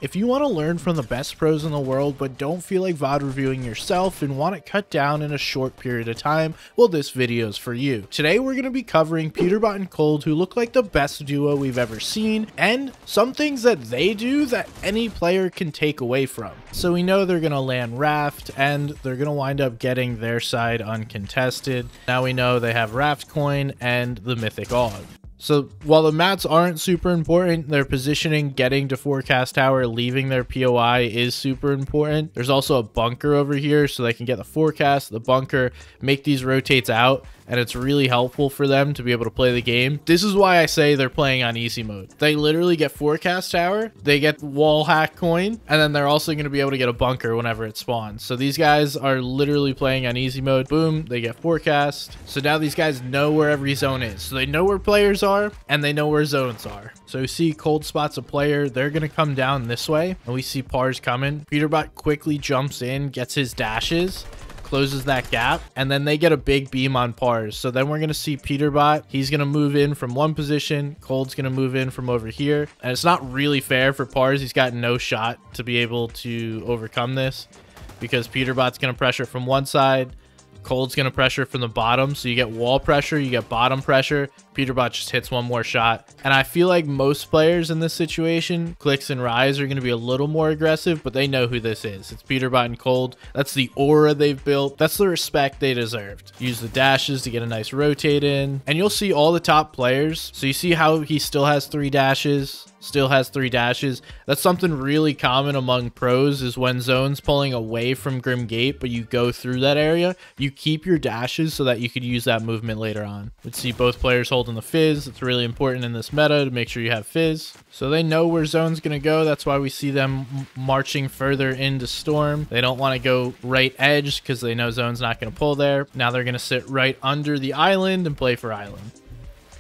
If you want to learn from the best pros in the world but don't feel like VOD reviewing yourself and want it cut down in a short period of time, well, this video is for you. Today we're going to be covering Peterbot and Cold, who look like the best duo we've ever seen, and some things that they do that any player can take away from. So we know they're going to land Raft and they're going to wind up getting their side uncontested. Now we know they have Raft Coin and the Mythic Og. So while the mats aren't super important, their positioning, getting to Forecast Tower, leaving their POI is super important. There's also a bunker over here so they can get the forecast, the bunker, make these rotates out, and it's really helpful for them to be able to play the game. This is why I say they're playing on easy mode. They literally get Forecast Tower, they get wall hack coin, and then they're also going to be able to get a bunker whenever it spawns. So these guys are literally playing on easy mode. Boom, they get forecast. So now these guys know where every zone is. So they know where players are and they know where zones are. So you see Cold spots a player, they're going to come down this way, and we see Pars coming. Peterbot quickly jumps in, gets his dashes, closes that gap, and then they get a big beam on Pars. So then we're going to see Peterbot, he's going to move in from one position, Cold's going to move in from over here, and it's not really fair for Pars. He's got no shot to be able to overcome this because Peterbot's going to pressure from one side, Cold's going to pressure from the bottom, so you get wall pressure, you get bottom pressure. Peterbot just hits one more shot. And I feel like most players in this situation, Clicks and Rise, are going to be a little more aggressive, but they know who this is. It's Peterbot and Cold. That's the aura they've built. That's the respect they deserved. Use the dashes to get a nice rotate in. And you'll see all the top players. So you see how he still has 3 dashes. Still has 3 dashes. That's something really common among pros, is when zones pulling away from Grim Gate, but you go through that area, you keep your dashes so that you could use that movement later on. Let's see both players holding the fizz. It's really important in this meta to make sure you have fizz. So they know where zone's going to go. That's why we see them marching further into Storm. They don't want to go right edge because they know zone's not going to pull there. Now they're going to sit right under the island and play for island.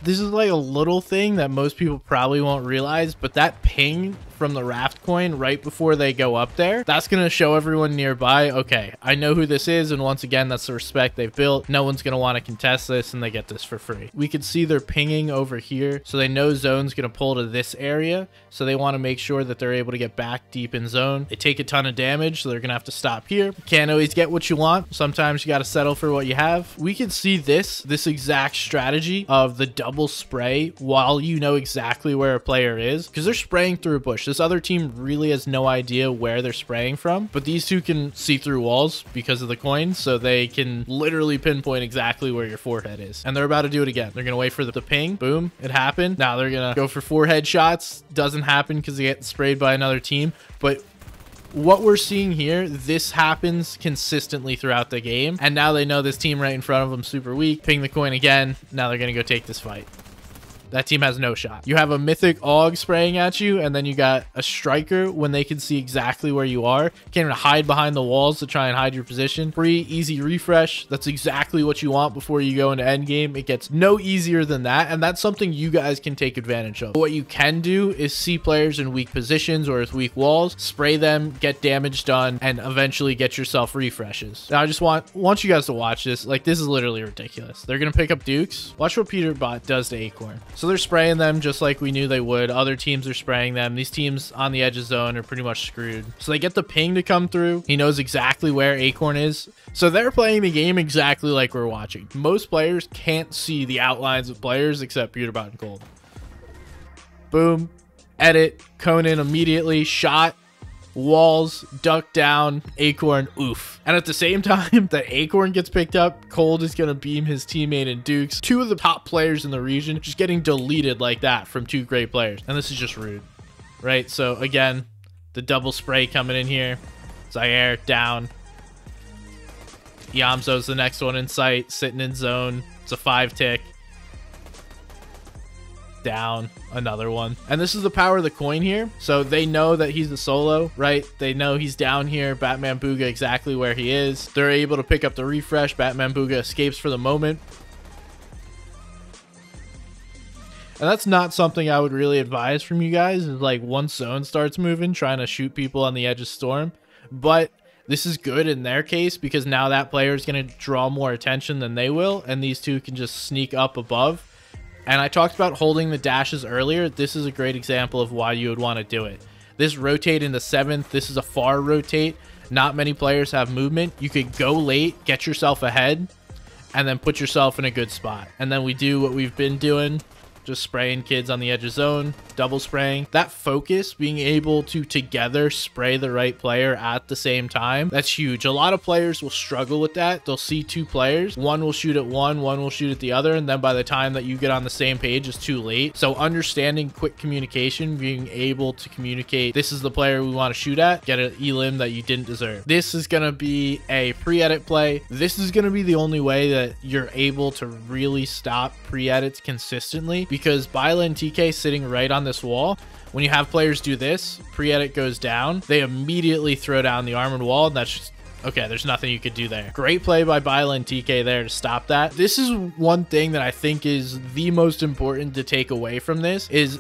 This is like a little thing that most people probably won't realize, but that ping from the Raft coin right before they go up there, that's going to show everyone nearby, okay, I know who this is, and once again, that's the respect they've built. No one's going to want to contest this, and they get this for free. We can see they're pinging over here, so they know zone's going to pull to this area, so they want to make sure that they're able to get back deep in zone. They take a ton of damage, so they're going to have to stop here. Can't always get what you want. Sometimes you got to settle for what you have. We can see this exact strategy of the double spray while you know exactly where a player is, because they're spraying through a bush. This other team really has no idea where they're spraying from, but these two can see through walls because of the coin, so they can literally pinpoint exactly where your forehead is. And they're about to do it again. They're going to wait for the ping. Boom, it happened. Now they're going to go for forehead shots. Doesn't happen because they get sprayed by another team, but what we're seeing here, this happens consistently throughout the game, and now they know this team right in front of them super weak. Ping the coin again. Now they're going to go take this fight. That team has no shot. You have a Mythic Og spraying at you, and then you got a Striker when they can see exactly where you are. Can't even hide behind the walls to try and hide your position. Free, easy refresh. That's exactly what you want before you go into endgame. It gets no easier than that, and that's something you guys can take advantage of. What you can do is see players in weak positions or with weak walls, spray them, get damage done, and eventually get yourself refreshes. Now, I just want you guys to watch this. Like, this is literally ridiculous. They're going to pick up Dukes. Watch what Peterbot does to Acorn. So they're spraying them just like we knew they would. Other teams are spraying them. These teams on the edge of zone are pretty much screwed. So they get the ping to come through. He knows exactly where Acorn is. So they're playing the game exactly like we're watching. Most players can't see the outlines of players except Peterbot and Cold. Boom. Edit. Conan immediately. Shot. Walls, duck down, Acorn, oof. And at the same time that Acorn gets picked up, Cold is going to beam his teammate in Dukes. 2 of the top players in the region just getting deleted like that from 2 great players. And this is just rude, right? So again, the double spray coming in here. Zaire down. Yamzo's the next one in sight, sitting in zone. It's a 5-tick. Down, another one. And this is the power of the coin here. So they know that he's the solo, right? They know he's down here. Batman Booga exactly where he is. They're able to pick up the refresh. Batman Booga escapes for the moment. And that's not something I would really advise from you guys, is like once zone starts moving, trying to shoot people on the edge of Storm. But this is good in their case because now that player is going to draw more attention than they will, and these two can just sneak up above. And I talked about holding the dashes earlier. This is a great example of why you would want to do it. This rotate into 7th. This is a far rotate. Not many players have movement. You could go late, get yourself ahead, and then put yourself in a good spot. And then we do what we've been doing. Just spraying kids on the edge of zone, double spraying. That focus, being able to together spray the right player at the same time, that's huge. A lot of players will struggle with that. They'll see 2 players. One will shoot at one will shoot at the other, and then by the time that you get on the same page, it's too late. So understanding quick communication, being able to communicate, this is the player we want to shoot at, get an elim that you didn't deserve. This is going to be a pre-edit play. This is going to be the only way that you're able to really stop pre-edits consistently, because Bila and TK sitting right on this wall, when you have players do this, pre-edit goes down, they immediately throw down the armored wall, and that's just okay, there's nothing you could do there. Great play by Bila and TK there to stop that. This is one thing that I think is the most important to take away from this is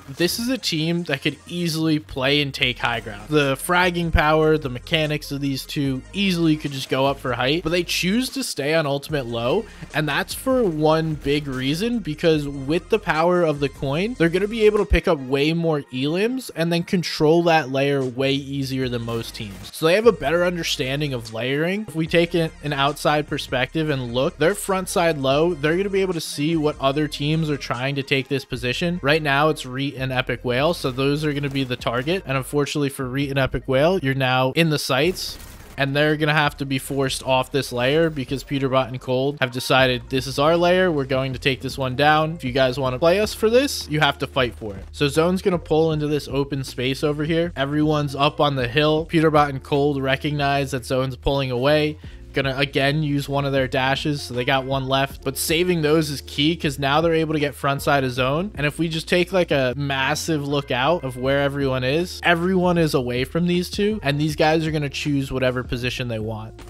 a team that could easily play and take high ground. The fragging power, the mechanics of these two easily could just go up for height, but they choose to stay on ultimate low, and that's for one big reason, because with the power of the coin, they're going to be able to pick up way more elims and then control that layer way easier than most teams. So they have a better understanding of layers. If we take an outside perspective and look, their front side low, they're going to be able to see what other teams are trying to take this position. Right now, it's Reet and Epic Whale, so those are going to be the target. And unfortunately for Reet and Epic Whale, you're now in the sights, and they're going to have to be forced off this layer because Peterbot and Cold have decided this is our layer. We're going to take this one down. If you guys want to play us for this, you have to fight for it. So Zone's going to pull into this open space over here. Everyone's up on the hill. Peterbot and Cold recognize that Zone's pulling away. Gonna again use one of their dashes, so they got one left, but saving those is key because now they're able to get front side of zone. And if we just take like a massive look out of where everyone is away from these two, and these guys are going to choose whatever position they want.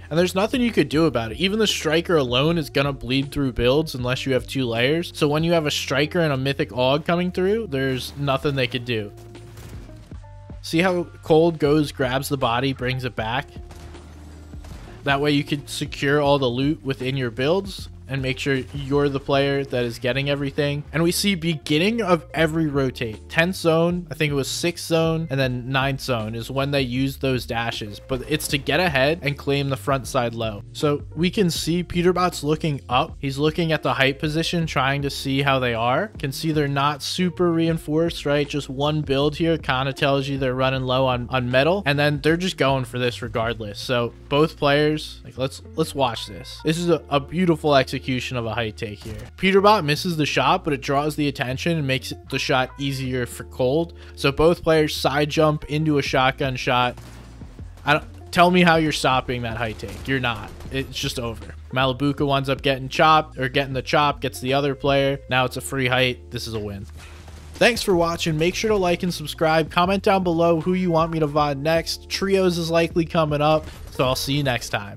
And there's nothing you could do about it. Even the striker alone is going to bleed through builds unless you have 2 layers. So when you have a striker and a mythic AUG coming through, there's nothing they could do. See how Cold goes, grabs the body, brings it back? That way you can secure all the loot within your builds and make sure you're the player that is getting everything. And we see beginning of every rotate, 10th zone, I think it was 6th zone, and then 9th zone is when they use those dashes, but it's to get ahead and claim the front side low. So we can see Peterbot's looking up. He's looking at the height position, trying to see how they are. Can see they're not super reinforced, right? Just one build here kind of tells you they're running low on metal, and then they're just going for this regardless. So both players, like, let's watch this. This is a beautiful execution of a height take here. Peterbot misses the shot, but it draws the attention and makes the shot easier for Cold. So both players side jump into a shotgun shot. Tell me how you're stopping that height take. You're not. It's just over. Malibuka winds up getting chopped, or getting the chop, gets the other player. Now it's a free height. This is a win. Thanks for watching. Make sure to like and subscribe. Comment down below who you want me to VOD next. Trios is likely coming up, so I'll see you next time.